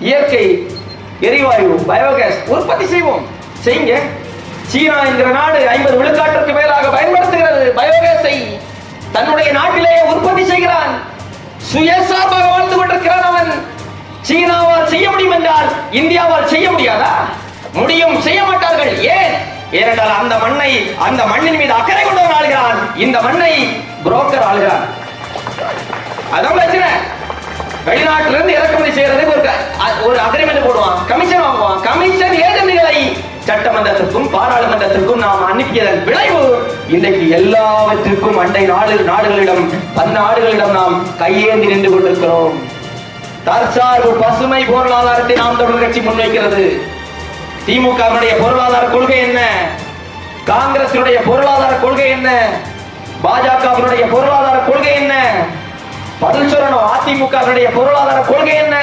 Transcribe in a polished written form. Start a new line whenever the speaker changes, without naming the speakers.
இயற்கை எரிவாயு பயோகேஸ் உற்பத்தி செய்வோம். செய்யுங்க. சீனா என்கிற நாடு 50 விழுக்காட்டிற்கு மேலாக பயன்படுத்துகிறது பயோகேஸை. தன்னுடைய நாட்டிலேயே உற்பத்தி செய்கிறான். சுயசார்பாக வாழ்ந்து கொண்டிருக்கிறான் அவன். சீனாவால் செய்ய முடியும் என்றால் இந்தியாவால் செய்ய முடியாதா? முடியும். செய்ய மாட்டார்கள். ஏன்? ஏனென்றால் அந்த மண்ணை, அந்த மண்ணின் மீது அக்கறை கொண்டவன் ஆளுகிறான். இந்த மண்ணை புரோக்கர் ஆளுகிறான். அதான் பிரச்சனை. வெளிநாட்டிலிருந்து இறக்குமதி செய்யறதுக்கு ஒரு அக்ரிமெண்ட் போடுவான், கமிஷன் வாங்குவான். கமிஷன் ஏஜென்ட்களை சட்டமன்றத்திற்கும் பாராளுமன்றத்திற்கும் நாம் அனுப்பியதன் விளைவு இன்றைக்கு எல்லாவற்றிற்கும் அண்டை நாடுகளிடம், பன்னாடுகளிடம் நாம் கையேந்தி நின்று கொண்டிருக்கிறோம். தற்சார்பு பசுமை பொருளாதாரத்தை நாம் தமிழர் கட்சி முன்வைக்கிறது. திமுக பொருளாதார கொள்கை என்ன? காங்கிரசுடைய பொருளாதார கொள்கை என்ன? பாஜக பொருளாதார கொள்கை என்ன? பதில் சொல்லணும். அதிமுக பொருளாதார கொள்கை என்ன?